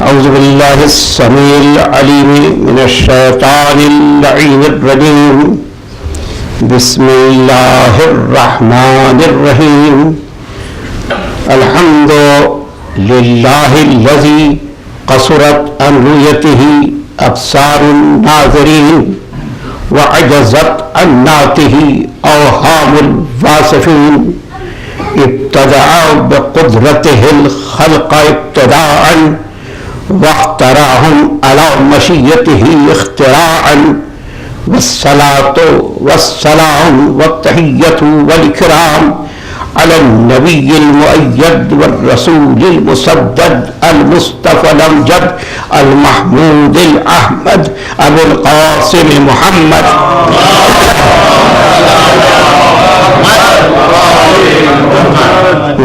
أعوذ بالله السميع العليم من الشيطان اللعين الرجيم. بسم الله الرحمن الرحيم. الحمد لله الذي قصرت عن رؤيته أبصار الناظرين وعجزت عن نعته أوهام الواصفين. ابتدأ بقدرته الخلق ابتداء واخترعهم على مشيته اختراعا. والصلاة والسلام والتحية والإكرام على النبي المؤيد والرسول المسدد المصطفى الأمجد المحمود الأحمد أبو القاسم محمد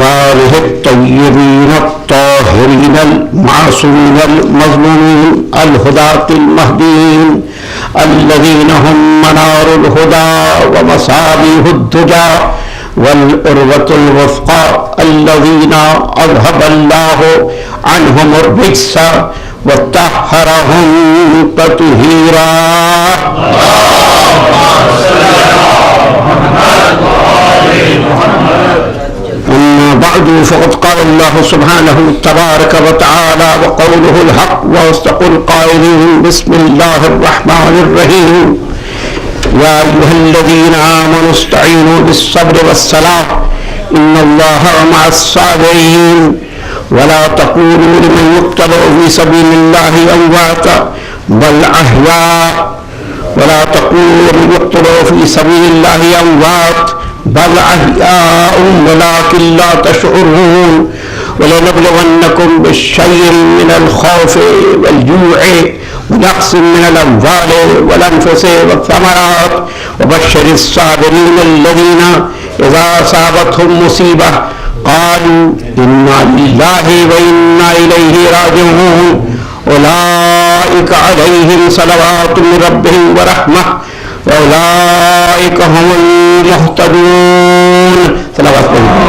وآله الطيبين الطاهرين المعصومين المظلومين الهداة المهديين الذين هم منار الهدى ومصابيح الدجى والأروة الوثقى الذين أذهب الله عنهم الرجس وطهرهم تطهيرا. أما بعد فقد قال الله سبحانه تبارك وتعالى وقوله الحق وأصدق القائلين. بسم الله الرحمن الرحيم. يا أيها الذين آمنوا استعينوا بالصبر والصلاة إن الله مع الصابرين. ولا تقولوا لمن يقتل في سبيل الله أمواتا بل أحياء. ولا تقولوا لمن يقتل في سبيل الله أموات بل أحياء ولكن لا تشعرون. ولنبلونكم بالشيء من الخوف والجوع ونقص من الأموال والأنفس والثمرات وبشر الصابرين الذين إذا أصابتهم مصيبة قالوا إنا لله وإنا إليه راجعون. أولئك عليهم صلوات من ربهم ورحمة وأولئك هم المهتدون. صلوات الله.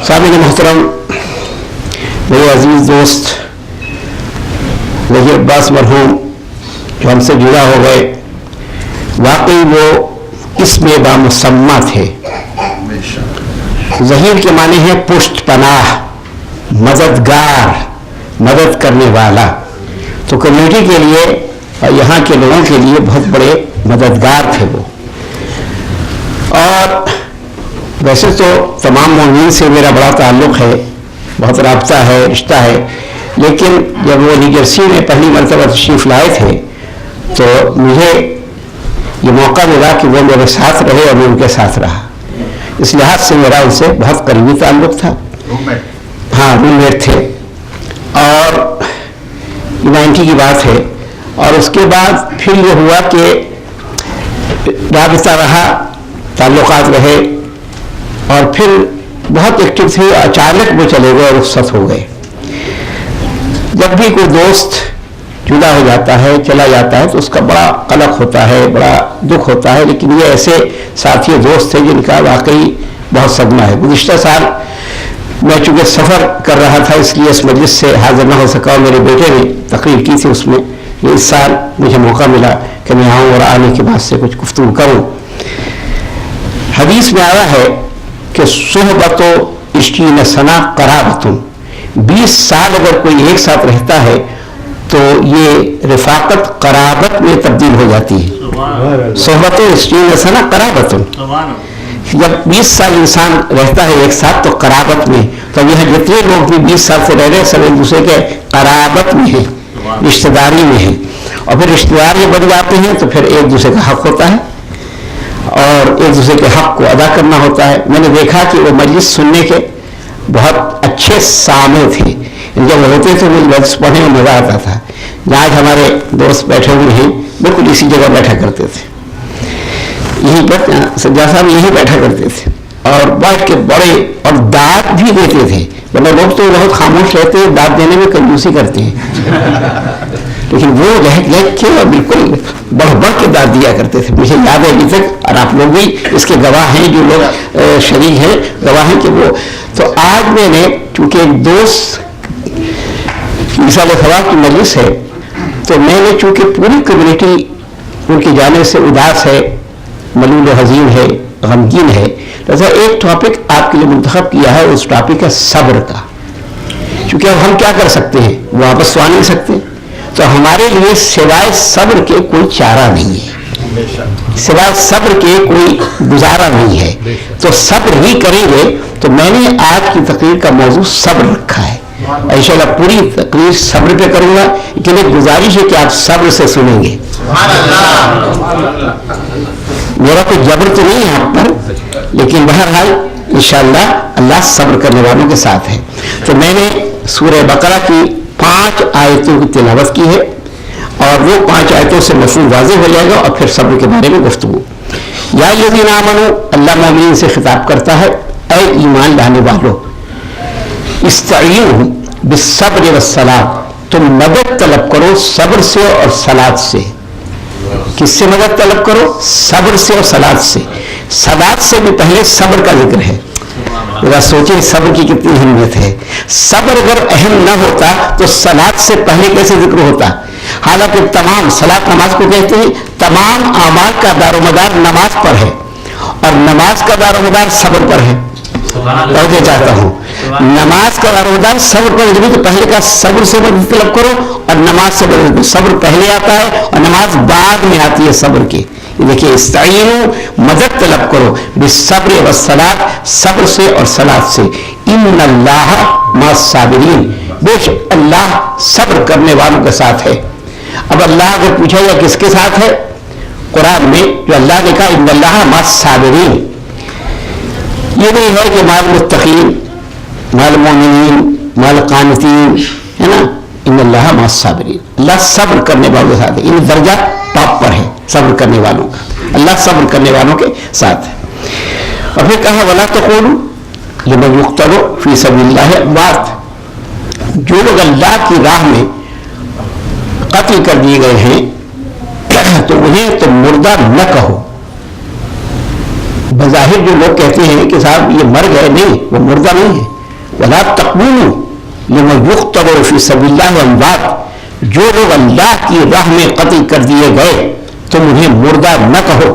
سامعین محترم، میرے عزیز دوست ظہیر عباس مرحوم جو ہم سے جڑا ہو گئے، واقعی وہ اسم بامسمہ تھے. ظہیر کے معنی ہے پشت پناہ، مددگار، مدد کرنے والا. تو کمیونٹی کے لیے اور یہاں کے لوگوں کے لیے بہت بڑے مددگار تھے وہ. اور ویسے تو تمام مومنین سے میرا بڑا تعلق ہے، بہت رابطہ ہے، رشتہ ہے، لیکن جب وہ نیو جرسی میں پہلی مرتبہ تشریف لائے تھے تو مجھے یہ موقع ملا کہ وہ میرے ساتھ رہے اور میں ان کے ساتھ رہا. اس لحاظ سے میرا ان سے بہت قریبی تعلق تھا. ہاں، روم میٹ تھے. اور 90 کی بات ہے. اور اس کے بعد پھر یہ ہوا کہ رابطہ رہا، تعلقات رہے، اور پھر بہت ایکٹیو تھے. اچانک وہ چلے گئے، رخصت ہو گئے. جب بھی کوئی دوست جدا ہو جاتا ہے، چلا جاتا ہے، تو اس کا بڑا قلق ہوتا ہے، بڑا دکھ ہوتا ہے. لیکن یہ ایسے ساتھی دوست تھے جن کا واقعی بہت صدمہ ہے. گزشتہ سال میں چونکہ سفر کر رہا تھا اس لیے اس مجلس سے حاضر نہ ہو سکا، اور میرے بیٹے نے تقریر کی تھی اس میں. اس سال مجھے موقع ملا کہ میں آؤں اور آنے کے بعد سے کچھ گفتگو کروں. حدیث میں آیا ہے کہ صحبت و عشرین سنہ قرابتن، 20 سال اگر کوئی ایک ساتھ رہتا ہے تو یہ رفاقت قرابت میں تبدیل ہو جاتی ہے. صحبت و عشرین سنہ قرابتن، جب 20 سال انسان رہتا ہے ایک ساتھ تو قرابت میں. تو یہ جتنے لوگ بھی 20 سال سے رہ رہے ہیں سب ایک دوسرے کے قرابت میں ہیں، رشتہ داری میں ہیں. اور پھر رشتہ دار یہ بن جاتے ہیں تو پھر ایک دوسرے کا حق ہوتا ہے اور ایک دوسرے کے حق کو ادا کرنا ہوتا ہے. میں نے دیکھا کہ وہ مجلس سننے کے بہت اچھے سامع تھے. جب ہوتے تو مجھے مجلس پڑھنے میں مزہ آتا تھا. آج ہمارے دوست بیٹھے ہوئے ہیں بالکل اسی جگہ بیٹھا کرتے تھے، یہیں پر سجاد صاحب یہیں بیٹھا کرتے تھے اور بیٹھ کے بڑے اور داد بھی دیتے تھے. ورنہ لوگ تو بہت خاموش رہتے ہیں، داد دینے میں کنجوسی کرتے ہیں. لیکن وہ لہک کے اور بالکل بڑھ کے داد دیا کرتے تھے. مجھے یاد ہے ابھی تک, اور آپ لوگ بھی اس کے گواہ ہیں, جو لوگ شریک ہیں گواہ ہیں کہ وہ. تو آج میں نے چونکہ ایک دوست مثال ثواب کی مجلس ہے, تو میں نے چونکہ پوری کمیونٹی ان کی جانب سے اداس ہے, ملول و حزین ہے, غمگین ہے, لہٰذا ایک ٹاپک آپ کے لیے منتخب کیا ہے. اس ٹاپک ہے صبر کا. چونکہ اب ہم کیا کر سکتے ہیں, واپس تو آ نہیں سکتے, تو ہمارے لیے سوائے صبر کے کوئی چارہ نہیں ہے, سوائے صبر کے کوئی گزارا نہیں ہے. تو صبر ہی کریں گے. تو میں نے آج کی تقریر کا موضوع صبر رکھا ہے. انشاءاللہ پوری تقریر صبر پہ کروں گا, لیکن ایک گزارش ہے کہ آپ صبر سے سنیں گے. میرا کوئی جبر تو نہیں ہے آپ پر, لیکن بہرحال انشاءاللہ اللہ صبر کرنے والوں کے ساتھ ہے. تو میں نے سورہ بقرہ کی 5 آیتوں کی تلاوت کی ہے, اور وہ 5 آیتوں سے مفہوم واضح ہو جائے گا, اور پھر صبر کے بارے میں گفتگو. یا الذین آمنوا, اللہ مومنین سے خطاب کرتا ہے, اے ایمان لانے والو, استعینوا بالصبر والصلاۃ, تم مدد طلب کرو صبر سے اور صلاۃ سے. کس سے مدد طلب کرو؟ صبر سے اور صلاۃ سے. صلاۃ سے بھی پہلے صبر کا ذکر ہے. ذرا سوچیں صبر کی کتنی اہمیت ہے. صبر اگر اہم نہ ہوتا تو صلاۃ سے پہلے کیسے ذکر ہوتا؟ حالانکہ تمام صلاۃ نماز کو کہتے ہیں, تمام اعمال کا دار و مدار نماز پر ہے, اور نماز کا دار و مدار صبر پر ہے. توجہ چاہتا ہوں, نماز کا دار و مدار صبر پر ہے, تو پہلے کا صبر سے مدد طلب کرو, اور نماز سے مدد. صبر پہلے آتا ہے اور نماز بعد میں آتی ہے صبر کے. دیکھیے, استعینوا, مدد طلب کرو, بالصبر والصلاۃ, صبر سے اور صلاۃ سے. ان اللہ مع الصابرین, بے شک اللہ صبر کرنے والوں کے ساتھ ہے. اب اللہ اگر پوچھا جائے کس کے ساتھ ہے, قرآن میں جو اللہ نے کہا ان اللہ مع الصابرین, یہ نہیں ہے کہ مع المتقین, مع المؤمنین, مع القانتین, ہے نا. ان اللہ مع الصابرین, اللہ صبر کرنے والوں کے ساتھ ہے. ان درجہ ٹاپ پر ہے صبر کرنے والوں کا. اللہ صبر کرنے والوں کے ساتھ ہے. اور پھر کہا ولا تقولوا لمن يقتل فی سبیل اللہ اموات, جو لوگ اللہ کی راہ میں قتل کر دیے گئے ہیں تو انہیں تم مردہ نہ کہو. بظاہر جو لوگ کہتے ہیں کہ صاحب یہ مر گئے, نہیں, وہ مردہ نہیں ہے. ولا تقولوا لمن يقتل فی سبیل اللہ اموات, جو لوگ اللہ کی راہ میں قتل کر دیے گئے تم انہیں مردہ نہ کہو.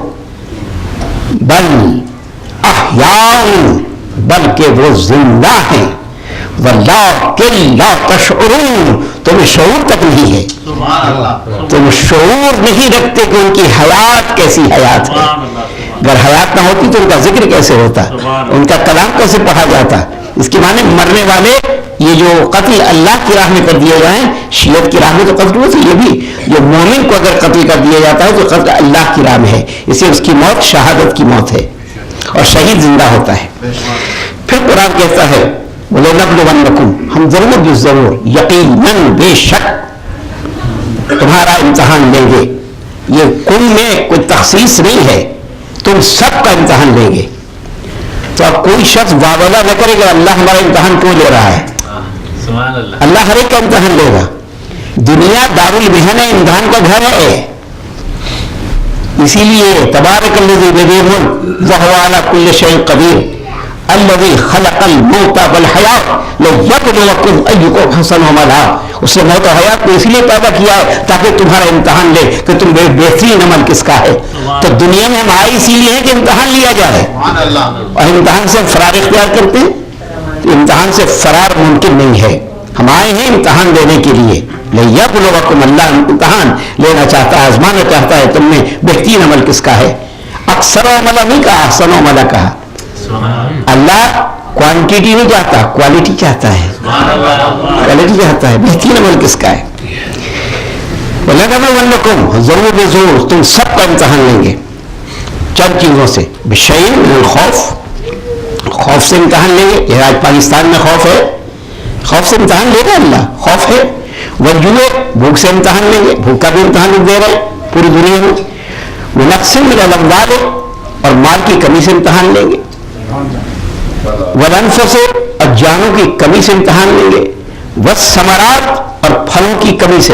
بل احیاء, بلکہ وہ زندہ ہیں. وَلَٰكِن لَا تَشْعُرُونَ, تمہیں شعور تک نہیں ہے. تم شعور نہیں رکھتے کہ ان کی حیات کیسی حیات ہے. اگر حیات نہ ہوتی تو ان کا ذکر کیسے ہوتا, ان کا کلام کیسے پڑھا جاتا. اس کے معنی مرنے والے, یہ جو قتل اللہ کی راہ میں کر دیے جائیں, شیعت کی راہ میں تو قتل ہوتی, یہ بھی جو مومن کو اگر قتل کر دیا جاتا ہے تو قتل اللہ کی راہ میں ہے, اسے اس کی موت شہادت کی موت ہے, اور شہید زندہ ہوتا ہے. پھر قرآن کہتا ہے وَلَنَبْلُوَنَّكُمْ, ہم ضرور جو ضرور, یقیناً بے شک تمہارا امتحان لیں گے. یہ کل میں کوئی تخصیص نہیں ہے, تم سب کا امتحان لیں گے. تو اب کوئی شخص واویلا نہ کرے گا اللہ ہمارا امتحان کیوں لے رہا ہے. اللہ ہر ایک کا امتحان لے گا. دنیا دار المحن ہے, امتحان کا گھر ہے. اسی لیے تبارک الذی بیدیہ الملک وہو علی کل شیء قدیر الذی خلق الموت والحیات لیبلوکم ایکم احسن عملا. اس نے موت و حیات کو اس لیے پیدا کیا ہے تاکہ تمہارا امتحان لے کہ تم بہترین عمل کس کا ہے. تو دنیا میں ہم آئے اسی لیے کہ امتحان لیا جائے, اور امتحان سے فرار اختیار کرتے ہیں. امتحان سے فرار ممکن نہیں ہے. ہم آئے ہیں امتحان دینے کے لیے. لیبلوکم, اللہ امتحان لینا چاہتا ہے, آزمانا چاہتا ہے تم میں بہترین عمل کس کا ہے. اکثر عملہ نہیں کہا, احسن عملہ کہا. اللہ کوانٹیٹی نہیں چاہتا, کوالٹی چاہتا ہے. کوالٹی چاہتا ہے, بہترین عمل کس کا ہے. وَلَنَبْلُوَنَّكُمْ, ضرور بے ضرور تم سب کا امتحان لیں گے چند چیزوں سے. بِشَيْءٍ مِنَ الْخَوْفِ, خوف سے امتحان لیں گے. یہ آج پاکستان میں خوف ہے, خوف سے امتحان لے گا اللہ, خوف ہے. وَالْجُوعِ, بھوک سے امتحان لیں گے, بھوک کا بھی امتحان دے رہے پوری دنیا میں. وَنَقْصٍ مِنَ الْأَمْوَالِ, اور مال کی کمی سے امتحان لیں گے. وَالْأَنفُسِ, اور جانوں کی کمی سے امتحان لیں گے. وَالثَّمَرَاتِ, اور پھلوں کی کمی سے,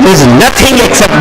There is nothing except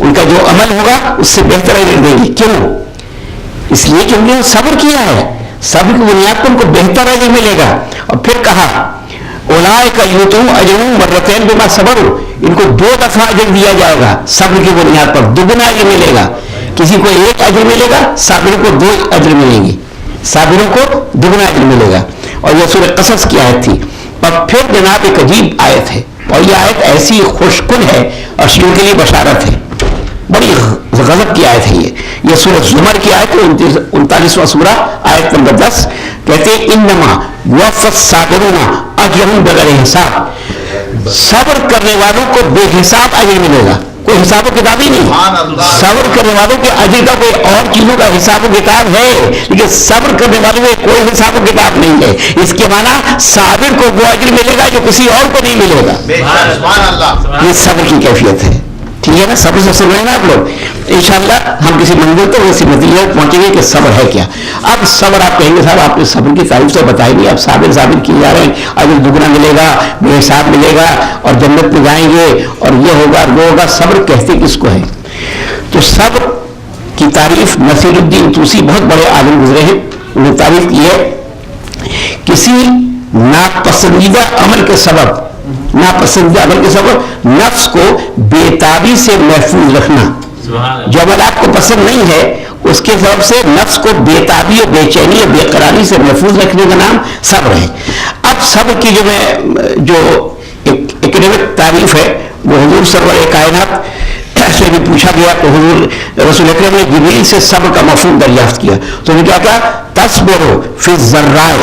ان کا جو عمل ہوگا اس سے بہتر اجر دیں گے. کیوں؟ اس لیے کہ انہوں نے صبر کیا ہے, صبر کی بنیاد پر ان کو بہتر اجر ملے گا. اور پھر کہا اولئک یؤتون اجرهم مرتين بما صبروا, ان کو 2 دفعہ اجر دیا جائے گا صبر کی بنیاد پر, دگنا اجر ملے گا. کسی کو 1 اجر ملے گا, صابروں کو 2 اجر ملیں گے, صابروں کو دگنا اجر ملے گا. اور یہ سورہ قصص کی آیت تھی. اور پھر جناب ایک عجیب آیت ہے, اور یہ آیت ایسی خوشکن ہے اور شیعوں کے لیے بشارت ہے, بڑی غضب کی آیت ہے. یہ سورہ زمر کی آیت ہے, 39واں سورہ آیت نمبر 10. کہتے ہیں انما یوفی الصابرون اجرهم بغیر حساب, صبر کرنے والوں کو بے حساب اجر ملے گا, کوئی حساب و کتاب ہی نہیں. صبر کرنے والوں کے اجر کا کوئی اور چیزوں کا حساب و کتاب ہے, لیکن صبر کرنے والوں میں کوئی حساب و کتاب نہیں ہے. اس کے معنی صابر کو وہ اجر ملے گا جو کسی اور کو نہیں ملے گا. یہ صبر کی کیفیت ہے. ٹھیک ہے نا, صبر سے سن رہے ہیں نا آپ لوگ. انشاءاللہ ہم کسی منزل تو اسی نتیجے پہنچیں گے کہ صبر ہے کیا. اب صبر آپ کہیں گے صاحب آپ نے صبر کی تعریف سے بتائی نہیں, اب صابر کیے جا رہے ہیں, اجر دگنا ملے گا, بے حساب ملے گا, اور جنت میں جائیں گے, اور یہ ہوگا وہ ہوگا. صبر کہتے کس کو ہے؟ تو صبر کی تعریف نصیر الدین طوسی بہت بڑے عالم گزرے ہیں, انہوں نے تعریف کی ہے کسی ناپسندیدہ عمل کے سبب, ناپسندیدہ عمل کے سبب نفس کو بےتابی سے محفوظ رکھنا. جو عمل آپ کو پسند نہیں ہے اس کے سبب سے نفس کو بےتابی اور بے چینی اور بے قراری سے محفوظ رکھنے کا نام صبر ہے. اب صبر کی جو اکیڈمک تعریف ہے وہ حضور سرور کائنات سے بھی پوچھا گیا تو حضور رسول اکرم نے جبریل سے صبر کا مفہوم دریافت کیا. تو انہوں نے کیا کہا تصبروا فی الضراء,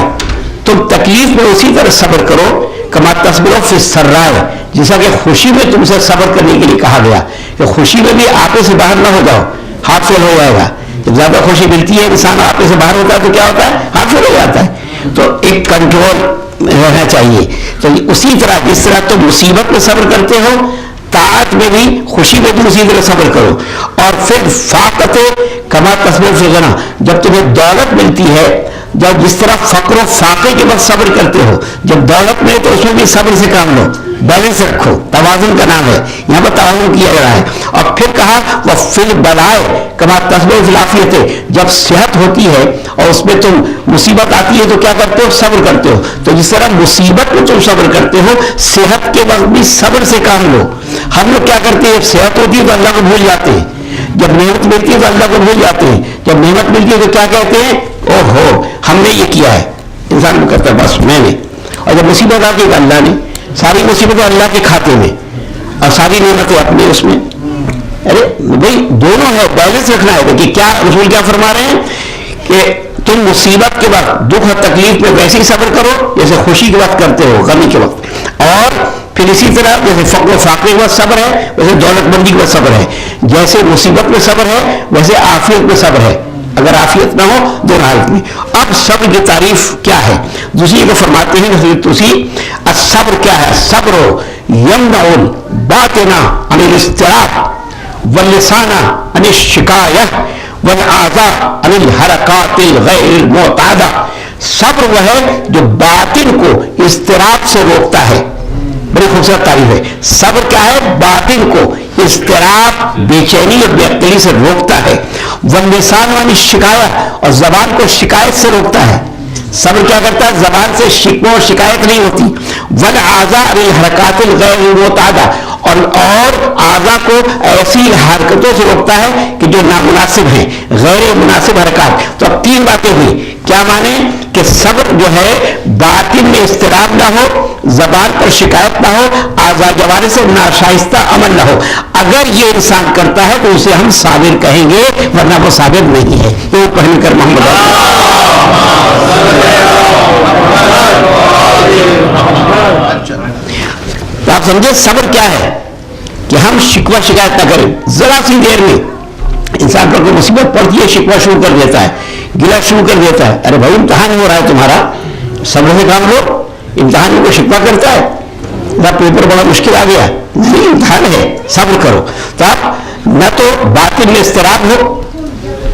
تم تکلیف میں اسی طرح صبر کرو کما تصبروا فی السراء, جیسا کہ خوشی میں تم سے صبر کرنے کے لیے کہا گیا کہ خوشی میں بھی آپے سے باہر نہ ہو جاؤ, ہاتھ فیل ہو جائے گا. جب زیادہ خوشی ملتی ہے انسان آپے سے باہر ہوتا ہے تو کیا ہوتا ہے, ہاتھ فیل ہو جاتا ہے. تو ایک کنٹرول رہنا چاہیے. تو اسی طرح جس طرح تم مصیبت میں صبر کرتے ہو, طاعت میں بھی خوشی میں بھی اسی طرح صبر کرو. اور پھر فاقت کما تصبر فی الغنا, جب تمہیں دولت ملتی ہے, جب جس طرح فقر و فاقے کے وقت صبر کرتے ہو, جب دولت ملے تو اس میں بھی صبر سے کام لو, بیلنس رکھو, توازن کا نام ہے, یہاں پر توازن کیا جا رہا ہے. اور پھر کہا وہ فل بلائے کما تصبر فی العافیت, جب صحت ہوتی ہے اور اس میں تم مصیبت آتی ہے تو کیا کرتے ہو, صبر کرتے ہو. تو جس طرح مصیبت میں تم صبر کرتے ہو, صحت کے وقت بھی صبر سے کام لو. ہم لوگ کیا کرتے ہیں, جب صحت ہوتی ہے تو اللہ کو بھول جاتے ہیں, جب نعمت ملتی ہے تو اللہ کو بھول جاتے ہیں, جب نعمت ملتی ہے تو کیا کہتے ہیں, او ہو ہم نے یہ کیا ہے. انسان کو کہتا ہے بس میں نے, اور جب مصیبت آتی ہے تو اللہ نے, ساری مصیبتیں اللہ کے کھاتے میں اور ساری نعمتیں اپنے اس میں. ارے بھائی دونوں ہے, بیلنس رکھنا ہے. کہ کیا رسول کیا فرما رہے ہیں کہ تم مصیبت کے وقت دکھ اور تکلیف میں ویسے ہی صبر کرو جیسے خوشی کے وقت کرتے ہو, غمی کے وقت. اور پھر اسی طرح جیسے فقر و فاقے کے وقت صبر ہے ویسے دولت مندی کے وقت صبر ہے, جیسے مصیبت میں صبر ہے ویسے عافیت میں صبر ہے, اگر عافیت نہ ہو دونوں حالت میں. اب صبر کی تعریف کیا ہے, دوسری کو فرماتے ہیں حضرت طوسی, الصبر کیا ہے, صبر یمنع الباطن عن الاضطراب واللسان عن الشکایہ والاعضاء عن الحرکات الغیر المعتادہ. صبر وہ ہے جو باطن کو اضطراب سے روکتا ہے. بڑی خوبصورت تعریف ہے. صبر کیا ہے, باطن کو اضطراب, بے چینی اور بے عقلی سے روکتا ہے. واللسان عن الشکایہ, اور زبان کو شکایت سے روکتا ہے. صبر کیا کرتا ہے, زبان سے شکوہ اور شکایت نہیں ہوتی. والاعضاء عن الحرکات الغیر المعتادہ, اور اعضاء کو ایسی حرکتوں سے روکتا ہے کہ جو نامناسب ہیں, غیر مناسب حرکات. تو اب 3 باتیں ہوئی. کیا مانے کہ صبر جو ہے باطن میں اضطراب نہ ہو, زبان پر شکایت نہ ہو, اعضاء جوارح سے ناشائستہ عمل نہ ہو. اگر یہ انسان کرتا ہے تو اسے ہم صابر کہیں گے, ورنہ وہ صابر نہیں ہے. تو پڑھ کر محمد تو آپ سمجھے صبر کیا ہے, کہ ہم شکوہ شکایت نہ کریں. ذرا سی دیر میں انسان پر کوئی مصیبت پڑتی ہے, شکوہ شروع کر دیتا ہے, گلا شروع کر دیتا ہے. ارے بھائی امتحان ہو رہا ہے تمہارا, صبر سے کام لو. امتحان میں کوئی شکوہ کرتا ہے, پیپر بڑا مشکل آ گیا, نہیں امتحان ہے, صبر کرو. تو آپ نہ تو باطن میں اضطراب ہو,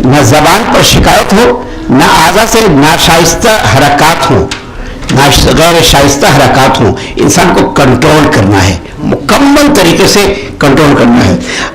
نہ زبان پر شکایت ہو, نہ اعضاء سے ناشائستہ حرکات ہوں, غیر شائستہ حرکات ہوں. انسان کو کنٹرول کرنا ہے, مکمل طریقے سے کنٹرول کرنا ہے.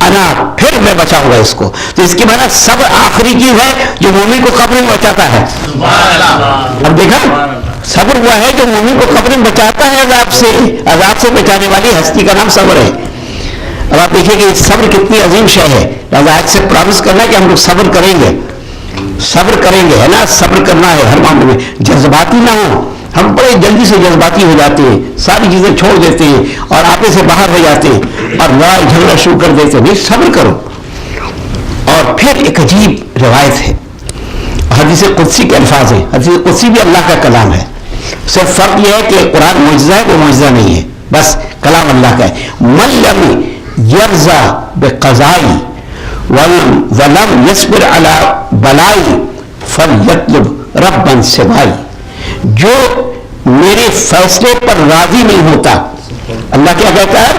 انا پھر میں بچاؤں گا اس کو. تو اس کی معنی صبر آخری چیز ہے جو مومن کو قبر میں بچاتا ہے. اب دیکھا صبر ہوا ہے جو مومن کو قبر میں بچاتا ہے عذاب سے بچانے والی ہستی کا نام صبر ہے. اب آپ دیکھیں کہ صبر کتنی عظیم شے ہے. آج سے پرامس کرنا ہے کہ ہم لوگ صبر کریں گے ہے نا. صبر کرنا ہے ہر معاملے میں, جذباتی نہ ہو. ہم بڑے جلدی سے جذباتی ہو جاتے ہیں, ساری چیزیں چھوڑ دیتے ہیں اور آپے سے باہر ہو جاتے ہیں اور لڑائی جھگڑا شروع کر دیتے ہیں. نہیں, صبر کرو. اور پھر ایک عجیب روایت ہے, حدیث قدسی کے الفاظ ہیں. حدیث قدسی بھی اللہ کا کلام ہے. صرف فرق یہ ہے کہ قرآن معجزہ ہے, وہ معجزہ نہیں ہے, بس کلام اللہ کا ہے. من لم یرضا بقضائی ولم یصبر علی بلائی فلیطلب ربا سوائی. جو میرے فیصلے پر راضی نہیں ہوتا, اللہ کیا کہتا ہے,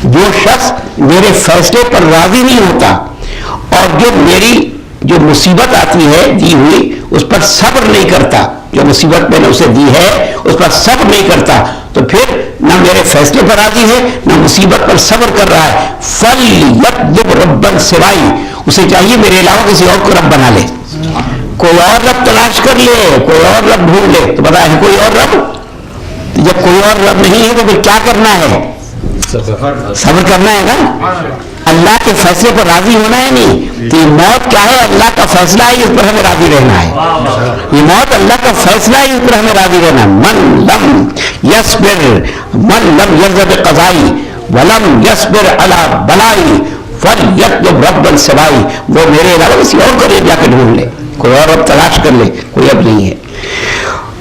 جو شخص میرے فیصلے پر راضی نہیں ہوتا اور جو میری جو مصیبت آتی ہے دی ہوئی اس پر صبر نہیں کرتا, جو مصیبت میں نے اسے دی ہے اس پر صبر نہیں کرتا, تو پھر نہ میرے فیصلے پر راضی ہے نہ مصیبت پر صبر کر رہا ہے. فلیطلب ربا سوائی, اسے چاہیے میرے علاوہ کسی اور کو رب بنا لے, کوئی اور رب تلاش کر لے, کوئی اور رب ڈھونڈ لے. تو بتا ہے کوئی اور رب, جب کوئی اور رب نہیں ہے تو پھر کیا کرنا ہے, صبر کرنا ہے نا. اللہ کے فیصلے پر راضی ہونا ہے نہیں. تو یہ موت کیا ہے, اللہ کا فیصلہ ہے, اس پر ہمیں راضی رہنا ہے. یہ موت اللہ کا فیصلہ ہے, اس پر ہمیں راضی رہنا ہے. من لم یرضا بقضائی ولم یصبر علی بلائی فلیطلب ربا سوائی. وہ میرے علاوہ کسی اور کو جا کے ڈھونڈ لے, کوئی اور اب تلاش کر لے, کوئی اب نہیں ہے.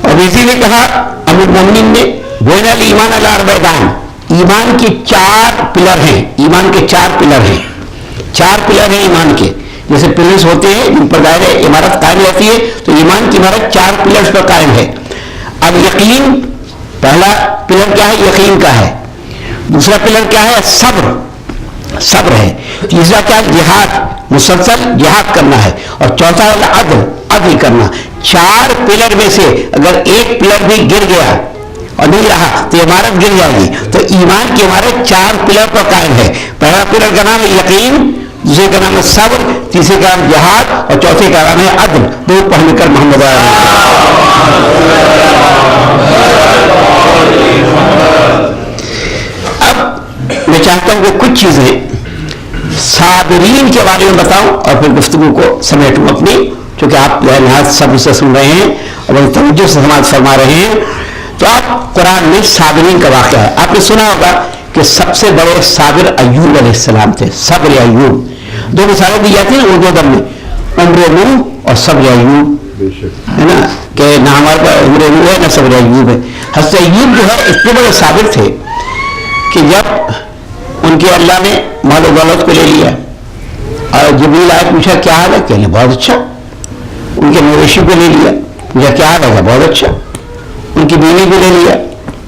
اور اسی نے کہا امیر المومنین نے بین الایمان علی اربعین, ایمان کے 4 پلر ہیں. ایمان کے 4 پلر ہیں, 4 پلر ہیں ایمان کے. جیسے پلرز ہوتے ہیں جن پر دائرہ عمارت قائم رہتی ہے, تو ایمان کی عمارت 4 پلرز پر قائم ہے. اب یقین, پہلا پلر کیا ہے, یقین کا ہے. دوسرا پلر کیا ہے, صبر ہے. تیسرا کیا ہے, جہاد, مسلسل جہاد کرنا ہے. اور چوتھا ہے عدل کرنا. 4 پلر میں سے اگر ایک پلر بھی گر گیا اور نہیں رہا تو عمارت گر جائے گی. تو ایمان کی عمارت 4 پلر پر قائم ہے. پہلا پلر کا نام ہے یقین, دوسرے کا نام ہے صبر, تیسرے کا نام جہاد اور چوتھے کا نام ہے عدل. دو پڑھ کر محمد. اب میں چاہتا ہوں کہ کچھ چیزیں صابرین کے بارے میں بتاؤں اور پھر گفتگو کو سمیٹوں اپنی, چونکہ آپ نہایت صبر سے سن رہے ہیں اور بڑی توجہ سے سماعت فرما رہے ہیں. تو آپ قرآن میں صابرین کا واقعہ ہے. آپ نے سنا ہوگا کہ سب سے بڑے صابر ایوب علیہ السلام تھے. صبر ایوب, 2 مثالیں دی جاتی ہیں اردو ادب میں, عمر نوح اور صبر ایوب, ہے نا, کہ نہ ہمارے پاس عمر نوح ہے نہ صبر ایوب ہے. حضرت ایوب جو ہے اتنے بڑے صابر تھے کہ جب ان کے اللہ نے مال و دولت کو لے لیا اور جبریل آئے پوچھا کیا حال ہے, کہنے بہت اچھا. ان کے مویشی کو لے لیا, پوچھا کیا حال ہے, بہت اچھا. ان کی بیوی کو لے لیا,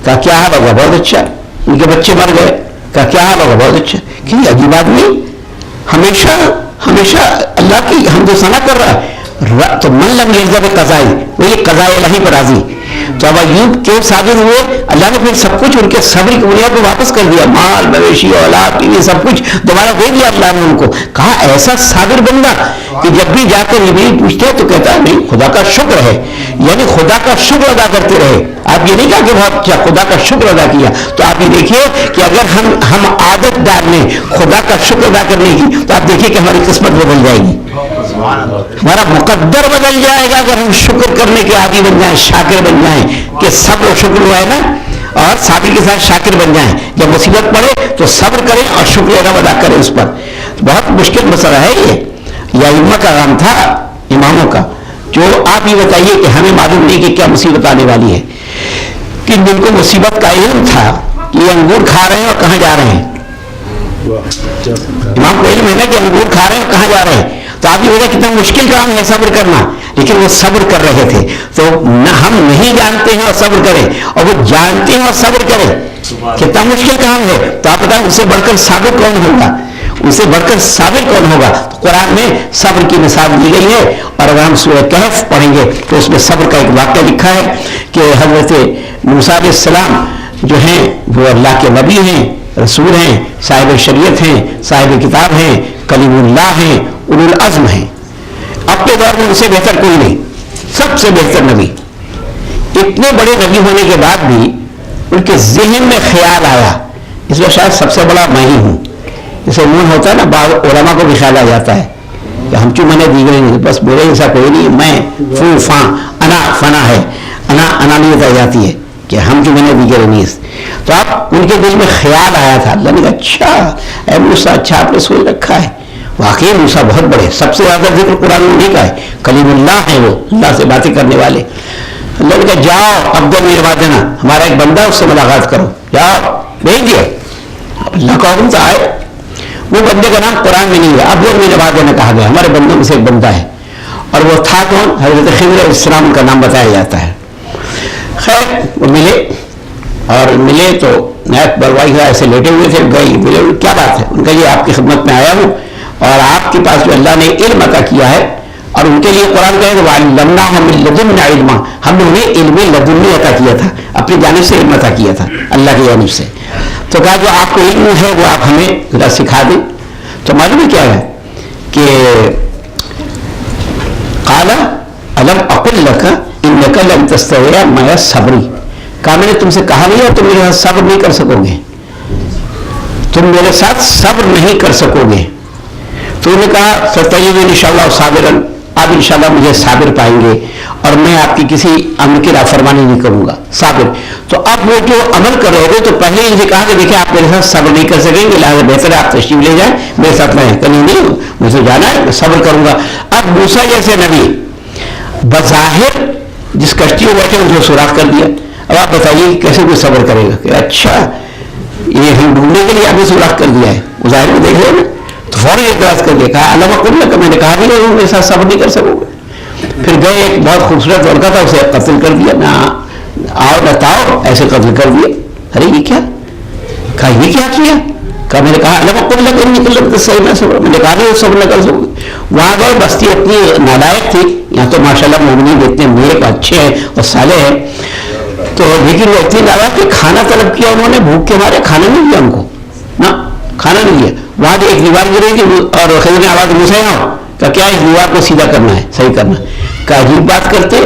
کہا کیا حال ہوگا, بہت اچھا. ان کے بچے مر گئے, کہا کیا حال ہوگا, بہت اچھا. کہ عجیب آدمی ہمیشہ اللہ کی حمد و ثنا کر رہا ہے. تو من لم یرضا بقضائی, وہ یہ قضاء الہی پر راضی. تو اب ایوب کے صابر ہوئے, اللہ نے پھر سب کچھ ان کے صبر کی بنیاد پر واپس کر دیا. مال مویشی اولاد یہ سب کچھ دوبارہ دے دیا اللہ نے ان کو. کہا ایسا صابر بندہ کہ جب بھی جا کر جبریل پوچھتے ہیں تو کہتا ہے نہیں خدا کا شکر ہے, یعنی خدا کا شکر ادا کرتے رہے. آپ یہ نہیں کہا کہ بہت اچھا, خدا کا شکر ادا کیا. تو آپ یہ دیکھیے کہ اگر ہم عادت ڈال لیں خدا کا شکر ادا کرنے کی تو آپ دیکھیے کہ ہماری قسمت بدل جائے گی, ہمارا مقدر بدل جائے گا اگر ہم شکر کرنے کے عادی بن جائیں, شاکر بن جائیں. کہ صبر و شکر ہوا ہے نا, اور صابر کے ساتھ شاکر بن جائیں. جب مصیبت پڑے تو صبر کریں اور شکر ادا کریں اس پر. بہت مشکل مسئلہ ہے یہ ائمہ کا کام تھا, اماموں کا. جو آپ یہ بتائیے کہ ہمیں معلوم نہیں کہ کیا مصیبت آنے والی ہے, کہ جن کو مصیبت کا علم تھا کہ یہ انگور کھا رہے ہیں اور کہاں جا رہے ہیں. امام کو علم ہے نا کہ انگور کھا رہے ہیں اور کہاں جا رہے ہیں. تو آپ یہ بتائیں کتنا مشکل کام ہے صبر کرنا, لیکن وہ صبر کر رہے تھے. تو نہ ہم نہیں جانتے ہیں اور صبر کریں, اور وہ جانتے ہیں اور صبر کریں, کتنا مشکل کام ہے. تو آپ بتائیں اس سے بڑھ کر صابر کون ہوگا, اس سے بڑھ کر صابر کون ہوگا. تو قرآن میں صبر کی مثال دی گئی ہے. اور اگر ہم سورہ کہف پڑھیں گے تو اس میں صبر کا ایک واقعہ لکھا ہے کہ حضرت موسیٰ علیہ السلام جو ہیں وہ اللہ کے نبی ہیں, رسول ہیں، صاحب شریعت ہیں، صاحب کتاب ہیں، کلیم اللہ ہیں، اولو العزم ہیں. اپنے دور میں ان سے بہتر کوئی نہیں، سب سے بہتر نبی. اتنے بڑے نبی ہونے کے بعد بھی ان کے ذہن میں خیال آیا، اس میں شاید سب سے بڑا میں ہی ہوں. جیسے عموماً ہوتا ہے نا، بعض علماء کو بھی خیال آ جاتا ہے کہ ہم چوں میں نے دیگر نہیں، بس میرے جیسا کوئی نہیں، میں فو فاں انا فنا ہے، انانیت آ جاتی ہے کہ ہم جو میں نے دیگر نہیں. تو آپ ان کے دل میں خیال آیا تھا. اللہ نے کہا اچھا اے موسیٰ، اچھا آپ نے سوچ رکھا ہے. واقعی موسیٰ بہت بڑے، سب سے زیادہ ذکر قرآن میں نہیں کا ہے، کلیم اللہ ہے، وہ اللہ سے باتیں کرنے والے. اللہ نے کہا جاؤ عبد من عبادنا، ہمارا ایک بندہ اس سے ملاقات کرو، جاؤ بھیج دیا. اب اللہ کا حکم تھا آئے. وہ بندے کا نام قرآن میں نہیں ہے، عبد من عبادنا کہا گیا، ہمارے بندوں میں سے ایک بندہ ہے. اور وہ تھا کون؟ حضرت خضر علیہ السلام کا نام بتایا جاتا ہے. خیر وہ ملے، اور ملے تو نیک بروائی ایسے لیٹے ہوئے تھے. گئے ملے، کیا بات ہے؟ ان کا یہ آپ کی خدمت میں آیا ہوں اور آپ کے پاس جو اللہ نے علم عطا کیا ہے، اور ان کے لیے قرآن کہے کہ وَعَلَّمْنَاهُ مِن لَدُنَّا عِلْمًا، ہم نے انہیں علم لدنی عطا کیا تھا، اپنی جانب سے علم عطا کیا تھا اللہ کی جانب سے. تو کہا جو آپ کو علم ہے وہ آپ ہمیں ذرا سکھا دیں. تو معلوم کیا ہے کہ قَالَ أَلَمْ أَقُلْ لَكَ إِنَّكَ لَن تَسْتَطِيعَ مَعِيَ صَبْرًا، کہا میں نے تم سے کہا نہیں ہے تم میرے ساتھ صبر نہیں کر سکو گے، تم میرے ساتھ صبر نہیں کر سکو گے. تو انہوں نے کہا ستجدنی انشاءاللہ صابرا، آپ انشاءاللہ مجھے صابر پائیں گے اور میں آپ کی کسی امر کی نافرمانی نہیں کروں گا، صابر. تو اب وہ جو عمل کر رہے تھے تو پہلے ان سے کہا کہ دیکھیں آپ میرے ساتھ صبر نہیں کر سکیں گے، لہٰذا بہتر ہے آپ تشریف لے جائیں میرے ساتھ. میں کہیں نہیں، مجھے جانا ہے، میں صبر کروں گا. اب موسیٰ جیسے نبی بظاہر جس کشتی میں بیٹھے ان کو سوراخ کر دیا. اب آپ بتائیے کیسے کوئی صبر کرے گا کہ اچھا یہ ہم ڈھونڈنے کے لیے آپ نے سوراخ کر دیا ہے، وہ ظاہر میں دیکھ رہے ہیں. تو فوراً اعتراض کر دیا، کہا علامہ قلنا، میں نے کہا نہیں ہے میرے ساتھ صبر نہیں کر سکو گے. پھر گئے، ایک بہت خوبصورت لڑکا تھا، اسے قتل کر دیا. نہ آؤ نہ تاؤ، ایسے قتل کر دیا. ارے یہ کیا؟ کہا یہ کیا کیا؟ کہا میں نے کہا علامہ قلنا کہ نہیں کر صحیح نہ صبر، میں نے کہا نہیں صبر نہ کر سکو گے. وہاں گئے، بستی اتنی نالائق تھی، یہاں تو ماشاء اللہ مومنین اتنے نیک اچھے ہیں اور صالح ہیں، تو لیکن وہ اتنی نالائق کہ کھانا طلب کیا انہوں نے، بھوک کے مارے کھانا نہیں دیا ان کو، نہ کھانا نہیں دیا. وہاں ایک دیوار گری تھی اور خضر نے آواز موسیٰ آؤ، کہ کیا اس دیوار کو سیدھا کرنا ہے، صحیح کرنا ہے. کہ عجیب بات کرتے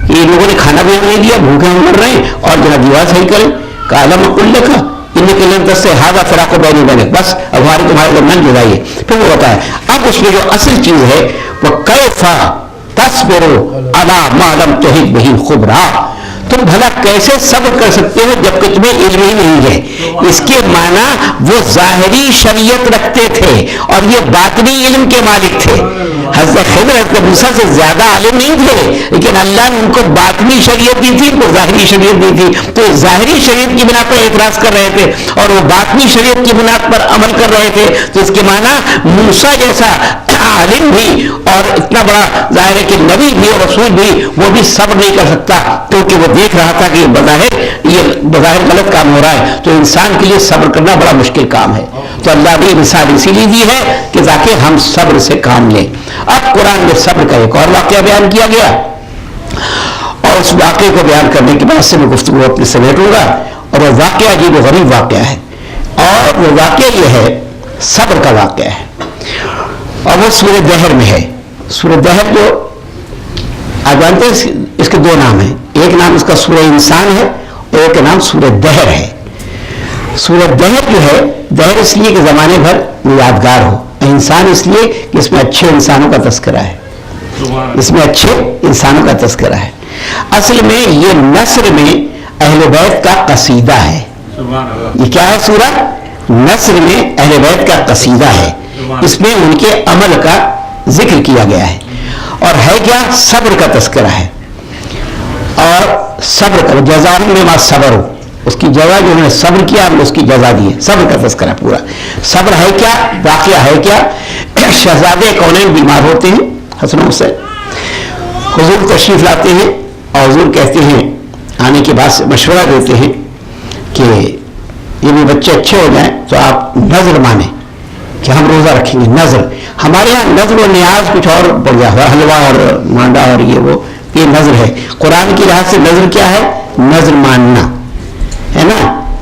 کہ ان لوگوں نے کھانا بھی نہیں دیا، بھوکے ہم مر رہے ہیں اور جہاں دیوار صحیح کریں. کہ علم قل لک انک لن تستطیع ھذا فراق بینی وبینک، بس اب ہماری تمہارے درمیان جدائی ہے. پھر وہ بتایا اب اس میں جو اصل چیز ہے وہ کیف تصبر علی ما لم تحط بہ خبرا، تم بھلا کیسے صبر کر سکتے ہو جبکہ تمہیں علم ہی نہیں ہے. اس کے معنی وہ ظاہری شریعت رکھتے تھے اور یہ باطنی علم کے مالک تھے. حضرت خضر حضرت موسیٰ سے زیادہ عالم نہیں تھے، لیکن اللہ نے ان کو باطنی شریعت دی تھی، ان کو ظاہری شریعت دی تھی. تو ظاہری شریعت کی بنا پر اعتراض کر رہے تھے اور وہ باطنی شریعت کی بنا پر عمل کر رہے تھے. تو اس کے معنی موسیٰ جیسا عالم بھی اور اتنا بڑا ظاہر ہے کہ نبی بھی اور رسول بھی وہ بھی صبر نہیں کر سکتا، کیونکہ وہ دیکھ رہا تھا کہ یہ بظاہر غلط کام ہو رہا ہے. تو انسان کے لیے صبر کرنا بڑا مشکل کام ہے. تو اللہ نے مثال اسی لیے دی ہے کہ تاکہ ہم صبر سے کام لیں. اب قرآن میں صبر کا ایک اور واقعہ بیان کیا گیا اور اس واقعے کو بیان کرنے کے بعد سے میں گفتگو اپنے سمیٹوں گا. اور وہ واقعہ عجیب و غریب واقعہ ہے اور وہ واقعہ یہ ہے صبر کا واقعہ ہے اور وہ سورہ دہر میں ہے. سورہ دہر جو آپ جانتے ہیں اس کے دو نام ہیں، ایک نام اس کا سورہ انسان ہے اور ایک نام سورہ دہر ہے. سورہ دہر جو ہے، دہر اس لیے کہ زمانے بھر یادگار ہو، انسان اس لیے کہ اس میں اچھے انسانوں کا تذکرہ ہے، اس میں اچھے انسانوں کا تذکرہ ہے. اصل میں یہ نثر میں اہل بیت کا قصیدہ ہے. یہ کیا ہے؟ سورہ نثر میں اہل بیت کا قصیدہ ہے. اس میں ان کے عمل کا ذکر کیا گیا ہے اور ہے کیا؟ صبر کا تذکرہ ہے. اور صبر کا جزا میں ما صبر ہو، اس کی جزا جو انہوں نے صبر کیا ہم نے اس کی جزا دی ہے. صبر کا تذکرہ پورا. صبر ہے کیا؟ واقعہ ہے کیا؟ شہزادے کونین بیمار ہوتے ہیں، حسن و حسین حضور تشریف لاتے ہیں اور حضور کہتے ہیں، آنے کے بعد مشورہ دیتے ہیں کہ یہ بھی بچے اچھے ہو جائیں تو آپ نظر مانیں کہ ہم روزہ رکھیں گے. نظر ہمارے یہاں نظر و نیاز کچھ اور بڑھ گیا ہوا، حلوہ اور مانڈا اور یہ نظر ہے. قرآن کی لحاظ سے نظر کیا ہے؟ نظر ماننا ہے نا.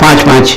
5-5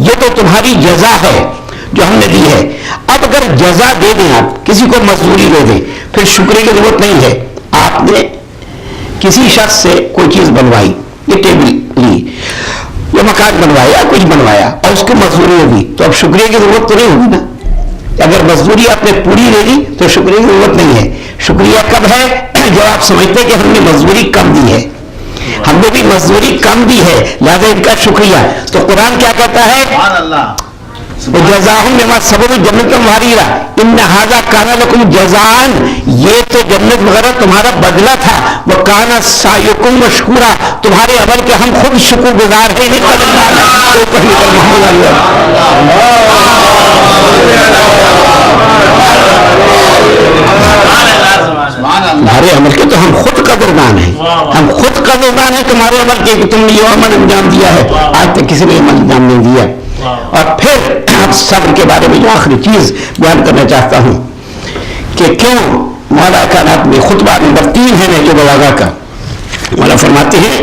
یہ تو تمہاری جزا ہے جو ہم نے دی ہے. اب اگر جزا دے دیں, آپ کسی کو مزدوری دے دیں, پھر شکریہ کی ضرورت نہیں ہے. آپ نے کسی شخص سے کوئی چیز بنوائی, یہ ٹیبل لی, یہ مکان بنوایا, کچھ بنوایا, اور اس کو مزدوری ہوگی, تو اب شکریہ کی ضرورت تو نہیں ہوگی نا. اگر مزدوری آپ نے پوری لے لی تو شکریہ کی ضرورت نہیں ہے. شکریہ کب ہے؟ جب آپ سمجھتے کہ ہم نے مزدوری کم دی ہے, ہم نے بھی مزدوری کم دی ہے, لہذا ان کا شکریہ. تو قرآن کیا کہتا ہے؟ جزاہم بما صبروا جنۃ وحریرا ان ھذا کان لکم جزاء, یہ تو جنت وغیرہ تمہارا بدلہ تھا. وکان سعیکم مشکورا, تمہارے عمل کے ہم خود شکر گزار ہیں. تمہارے عمل کے تو ہم خود قدردان ہیں, ہم خود قدردان ہیں تمہارے عمل کے کہ تم نے یہ عمل انجام دیا ہے, آج تک کسی نے عمل انجام نہیں دیا. اور پھر صبر کے بارے میں جو آخری چیز بیان کرنا چاہتا ہوں کہ کیوں مولا کائنات میں خطبہ نمبر 3 ہے نہج البلاغہ کا. مولا فرماتے ہیں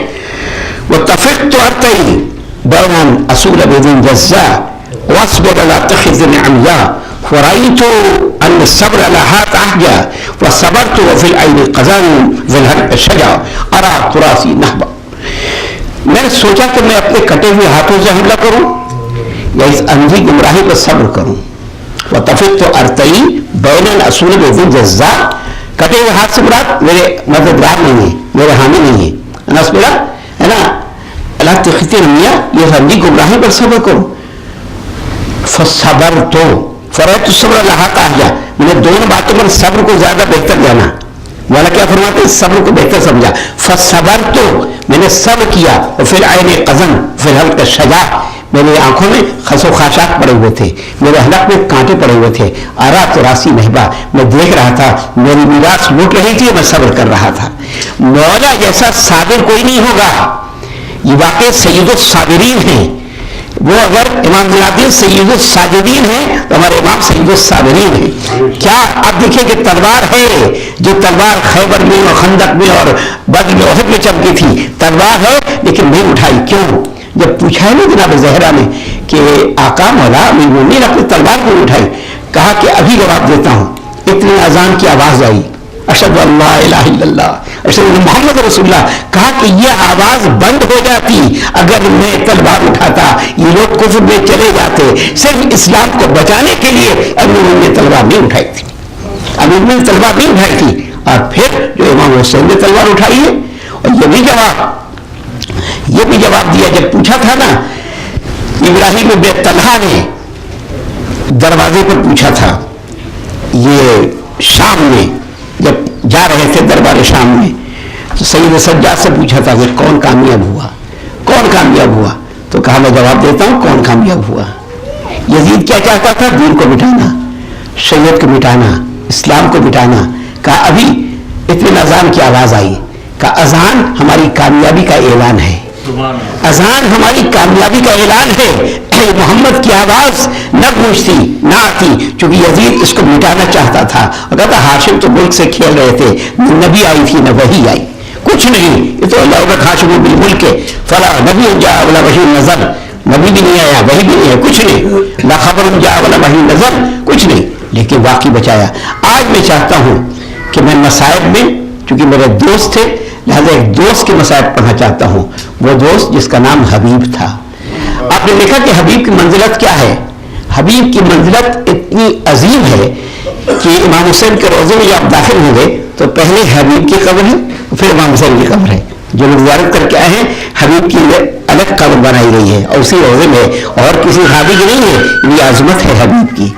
وَتَفِقْتُ أَرْتَيْ بَيْنَ أَصُولَ بِذِنْ جَزَّا وَاصْبِرْ عَلَىٰ تَخِذٍ عَمْيَا وَرَأَيْتُ أَنَّ الصَّبْرَ لَهَا تَحْجَا وَصَبَرْتُ وَفِي الْعَيْنِ قَزَانٌ فِي الْحَرِّ شَجَا أَرَىٰ تُرَاسِي نَحْبًا. میں نے سوچا کہ میں اپنے کٹے ہوئے ہاتھوں سے حملہ کروں یا اس اندھی گمراہی پر صبر کروں. وَتَفِقْتُ أَرْتَيْ بَيْنَ الْأَصُولِ بِذِنْ جَزَّا, کٹے ہوئے ہاتھ سے مراد میرے مددگار نہیں ہے, میرے حامی نہیں ہے. انس میرا ہے نا اللہ تختی رمیا, یہ اندھی گمراہی پر صبر کروں. فَصَبَرْتُ فَرَأَيْتُ الصَّبْرَ لَهَا تَحْجَا, میں نے دونوں باتوں پر صبر کو زیادہ بہتر جانا. مولا کیا فرماتے ہیں؟ صبر کو بہتر سمجھا. فَصَبَرْتُ, میں نے صبر کیا. وَفِي الْعَيْنِ قَزَنٌ فِي الْحَلْقِ شَجَا, میری آنکھوں میں خس و خاشاک پڑے ہوئے تھے, میرے حلق میں کانٹے پڑے ہوئے تھے. آرا تراسی نہبا, میں دیکھ رہا تھا میری میراث لوٹ رہی تھی, میں صبر کر رہا تھا. مولا جیسا صابر کوئی نہیں ہوگا. یہ واقع سید الصابرین ہیں. وہ اگر امام زین سید الساجدین ہیں تو ہمارے امام سید الصابرین ہیں. کیا آپ دیکھیں کہ تلوار ہے, جو تلوار خیبر میں اور خندق میں اور بدر میں احد میں چمکی تھی, تلوار ہے لیکن نہیں اٹھائی. کیوں؟ جب پوچھا ہے نا جناب زہرا نے کہ آقا مولا مومن اپنی تلوار کو اٹھائی, کہا کہ ابھی جواب دیتا ہوں. اتنی اذان کی آواز آئی, اشہد ان لا الہ الا اللہ اشہد ان محمد رسول اللہ, کہا کہ یہ آواز بند ہو جاتی اگر میں تلوار اٹھاتا, یہ لوگ کفر میں چلے جاتے. صرف اسلام کو بچانے کے لیے امیر نے تلوار نہیں اٹھائی تھی, امیر نے تلوار نہیں اٹھائی تھی. اور پھر جو امام حسین نے تلوار اٹھائی ہے, اور یہ بھی جواب دیا جب پوچھا تھا نا ابراہیم بن طلحہ نے دروازے پر پوچھا تھا, یہ شام میں جب جا رہے تھے دربار شام میں, تو سید سجاد سے پوچھا تھا کہ کون کامیاب ہوا, کون کامیاب ہوا. تو کہا میں جواب دیتا ہوں کون کامیاب ہوا. یزید کیا چاہتا تھا؟ دین کو مٹانا, شریعت کو مٹانا, اسلام کو مٹانا. کہا ابھی اتنی اذان کی آواز آئی, کا اذان ہماری کامیابی کا اعلان ہے, اذان ہماری کامیابی کا اعلان ہے. محمد کی آواز نہ گونجتی نہ آتی, چونکہ یزید اس کو مٹانا چاہتا تھا. اور کہتا ہاشم تو ملک سے کھیل رہے تھے, نہ نبی آئی تھی نہ وحی آئی, کچھ نہیں. یہ تو اللہ ہاشم بالملک فلا نبی جا ولا وحی نزل, نبی بھی نہیں آیا وحی بھی نہیں ہے, کچھ نہیں. لا خبر جا ولا وحی نزل, کچھ نہیں. لیکن واقعی بچایا. آج میں چاہتا ہوں کہ میں مصائب میں, چونکہ میرے دوست تھے لہذا ایک دوست کے مصائب پڑھنا چاہتا ہوں. وہ دوست جس کا نام حبیب تھا. آپ نے دیکھا کہ حبیب کی منزلت کیا ہے. حبیب کی منزلت اتنی عظیم ہے کہ امام حسین کے روزے میں جب داخل ہوں گے تو پہلے حبیب کی قبر ہے, پھر امام حسین کی قبر ہے. جو لوگ زیارت کر کے آئے ہیں, حبیب کی الگ قبر بنائی گئی ہے اور اسی روزے میں, اور کسی صحابی کی نہیں ہے. یہ عظمت ہے حبیب کی.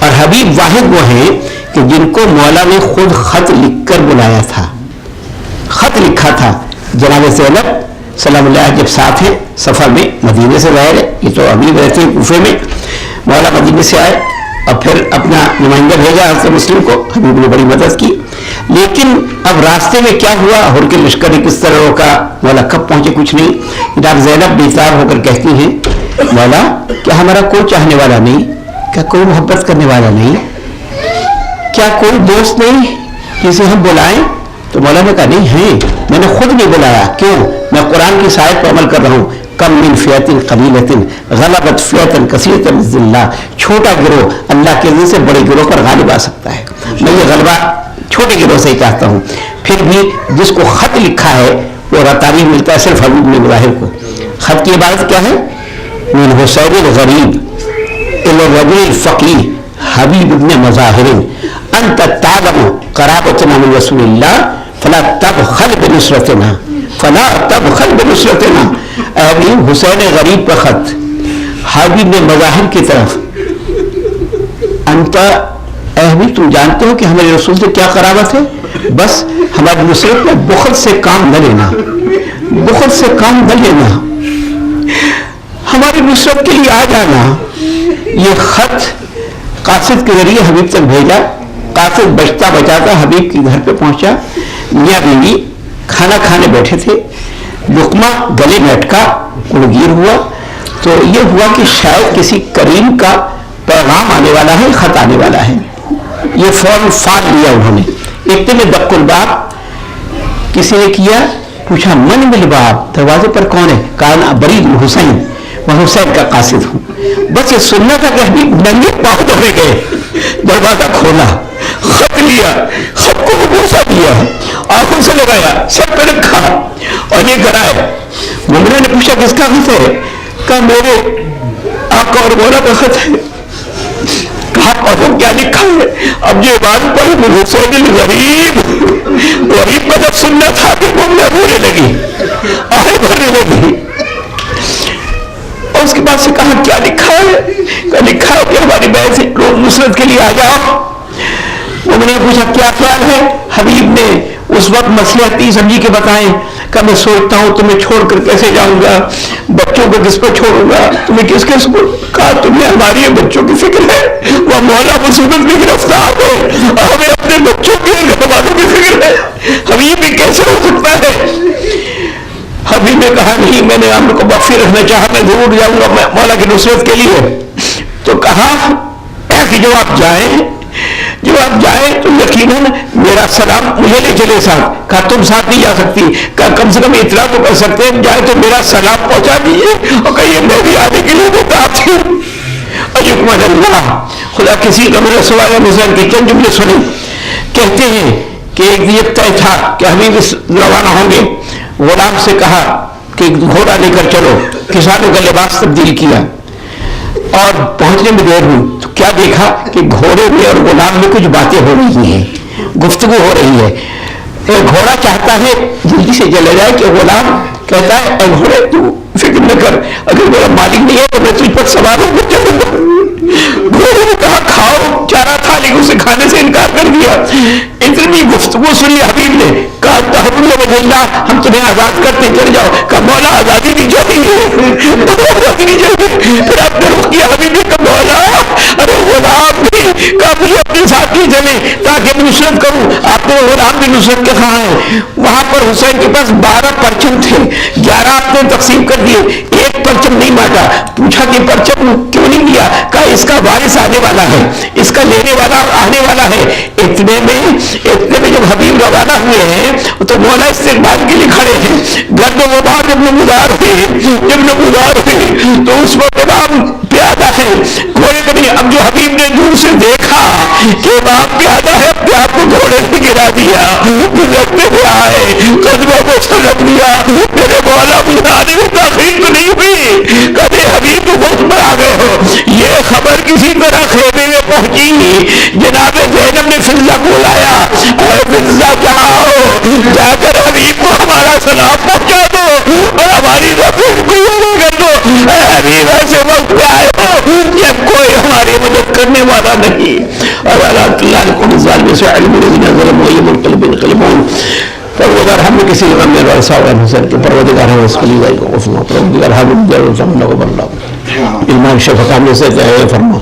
اور حبیب واحد وہ ہیں کہ جن کو مولا نے خود خط لکھ کر بلایا تھا. خط لکھا تھا جناب زینب سلام اللہ جب ساتھ ہیں سفر میں, مدینے سے ظاہر ہے, یہ تو ابھی رہتے ہیں کوفے میں, مولا مدینے سے آئے اور پھر اپنا نمائندہ بھیجا حضرت مسلم کو. حبیب نے بڑی مدد کی. لیکن اب راستے میں کیا ہوا, ہر کے لشکر نے کس طرح روکا, مولا کب پہنچے کچھ نہیں. جناب زینب بیزار ہو کر کہتی ہیں مولا کیا ہمارا کوئی چاہنے والا نہیں, کیا کوئی محبت کرنے والا نہیں, کیا کوئی دوست نہیں جسے ہم بلائیں. تو مولا نے کہا نہیں ہے, میں نے خود نہیں بلایا. کیوں؟ میں قرآن کی آیت پر عمل کر رہا ہوں, کم من فیۃ قلیلۃ غلبت فیۃ کثیرۃ باذن اللہ. چھوٹا گروہ اللہ کے اذن سے بڑے گروہ پر غالب آ سکتا ہے. میں یہ غلبہ چھوٹے گروہ سے ہی چاہتا ہوں. پھر بھی جس کو خط لکھا ہے وہ رتاری ملتا ہے صرف حبیب بن مظاہر کو. خط کی عبارت کیا ہے؟ من حسین الغریب الی الرجل الفقیہ حبیب بن مظاہر انت تعلم قرابتنا من رسول اللہ فلا تبخل بنصرتنا فلا تبخل بنصرتنا. ابھی حسین غریب کا خط حبیب بن مظاہر کی طرف. انت اہمی تم جانتے ہو کہ ہمارے رسول سے کیا قرابت ہے, بس ہماری نصرت میں بخل سے کام نہ لینا, بخل سے کام نہ لینا, ہماری نصرت کے لیے آ جانا. یہ خط قاصد کے ذریعے حبیب تک بھیجا. قاصد بچتا بچاتا حبیب کے گھر پہ پہنچا. میاں بیوی کھانا کھانے بیٹھے تھے, لقمہ گلے میں اٹکا, گڑگیر ہوا. تو یہ ہوا کہ شاید کسی کریم کا پیغام آنے والا ہے, خط آنے والا ہے. یہ فوراً فال لیا انہوں نے. اتنے میں دق الباب کسی نے کیا, پوچھا من بالباب, دروازے پر کون ہے؟ کہا برید حسین, میں حسین کا قاصد ہوں. بس یہ سننا تھا کہ حبیب ننگے پاؤں دھونے گئے. دروازہ کھولا, خط لیا, خط کو بوسہ دیا, آنکھوں سے لگایا, سر پہ رکھا اور یہ کرائے. مومنہ نے پوچھا کس کا خط ہے؟ کہا میرے آقا اور مولا کا خط ہے. کہا اور کیا لکھا ہے؟ اب یہ بات پر حسین الغریب, غریب کا جب سننا تھا کہ مومنہ رونے لگی, آہیں بھرنے لگی. اور اس کے بعد سے کہا کیا لکھا ہے؟ کہا لکھا ہے کہ ہماری بہن سے لوگ نصرت کے لیے آ جاؤ. مومنہ نے پوچھا کیا خیال ہے؟ حبیب نے اس وقت مصلحت سمجھی کے بتائیں. کہ میں سوچتا ہوں تمہیں چھوڑ کر کیسے جاؤں گا, بچوں کو کس پر چھوڑوں گا, تمہیں کس کس کو. کہا تمہیں ہماری بچوں کی فکر ہے, وہ مولا مصیبت میں گرفتار ہے, اور ہمیں اپنے بچوں کے گھر والوں کی فکر ہے. حبیب بھی کیسے ہو سکتا ہے؟ حبیب نے کہا نہیں, میں نے آپ کو بخشی رکھنا چاہا, میں ضرور جاؤں گا مولا کی نصرت کے لیے. تو کہا کہ جب آپ جائیں تو یقیناً میرا سلام مجھے لے چلے ساتھ. کہا تم ساتھ نہیں جا سکتی. کہا کم سے کم اطلاع تو کر سکتے ہیں, جائے تو میرا سلام پہنچا دیجیے اور کہیے میں بھی آنے کے لیے بتا ہوں. اجمل اللہ, خدا کسی کا میرا سوال مثال کے چند جملے سنیں. کہتے ہیں کہ ایک یہ طے تھا کہ حبیب روانہ ہوں گے. غلام سے کہا کہ گھوڑا لے کر چلو. کسانوں کا لباس تبدیل کیا اور پہنچنے میں دیر ہوئی تو کیا دیکھا کہ گھوڑے میں اور غلام میں کچھ باتیں ہو رہی ہیں, گفتگو ہو رہی ہے. ایک گھوڑا چاہتا ہے جلدی سے چلے جائے کہ غلام کہتا ہے اے گھوڑے تو فکر نہ کر, اگر میرا مالک نہیں ہے تو میں تجھ پر سوار ہو کر چلوں گا. گھوڑے نے کہا کھاؤ, چارہ تھا لیکن اسے کھانے سے انکار کر دیا. اتنی گفتگو سنی حبیب نے. کہا تحرر وجہ اللہ, ہم تمہیں آزاد کرتے چلے جاؤ. کہا مولا آزادی نہیں چاہیے, آزادی نہیں چاہیے. پھر آپ نے رخ کیا حبیب نے کہا مولا ارے غلام بھی کہا مجھے اپنے ساتھ نہیں چلے تاکہ میں نصرت کروں. آپ نے غلام بھی نصرت کے خواہاں ہیں. وہاں پر حسین کے پاس 12 پرچم تھے, 11 آپ نے تقسیم کر دیے, ایک پرچم نہیں بانٹا. پوچھا کہ پرچم کیوں نہیں دیا؟ کہا اس کا وارث آنے والا ہے, اس کا لینے والا آنے والا ہے. اتنے میں جب حبیب روانہ ہوئے ہیں تو مولا استقبال کے لیے کھڑے ہیں. گرد و غبار جب نمودار ہوئے تو اس وقت امام پیادہ ہے گھوڑے کو نہیں. اب جو حبیب نے دور سے دیکھا کہ امام پیادہ ہے, اپنے آپ کو گھوڑے سے گرا دیا, گزرتے ہوئے آئے, قدموں کو سلام دیا. میرے مولا بلانے میں تاخیر تو نہیں ہوئی, کبھی حبیب کو بہت پر آ گئے ہو. یہ خبر کسی طرح خیمے میں پہنچی. جناب زینب نے فضا کو لایا, اے فضا جاؤ جا کر حبیب کو ہمارا سلام پہنچا دو اور ہماری رفیق کو یہ کر دو. اے حبیب ایسے وقت پہ آئے ہو جب کوئی ہماری مدد کرنے والا نہیں. اور اللہ کو ظالم سے علم الذین ظلموا ومنقلب انقلبون. پروردگار ہم نے کسی غم میں رسا اور حسین کے پروردگار ہم اس کلی کو عفو پروردگار ہم جل زمن کو بلّہ ایمان شفقت میں سے دعائیں فرما,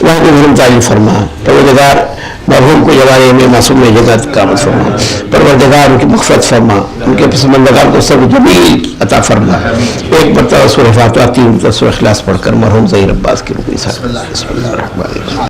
وہاں کو علم تعلیم فرما. پروردگار مرحوم کو جوارے میں معصوم جزات کا عمل فرما. پروردگار ان کی مغفرت فرما, ان کے پسماندگان کو سب جمیل عطا فرما. ایک مرتبہ سورہ فاتحہ 3 سورہ اخلاص پڑھ کر مرحوم ظہیر عباس کی روح کے ساتھ بسم اللہ الرحمن الرحیم.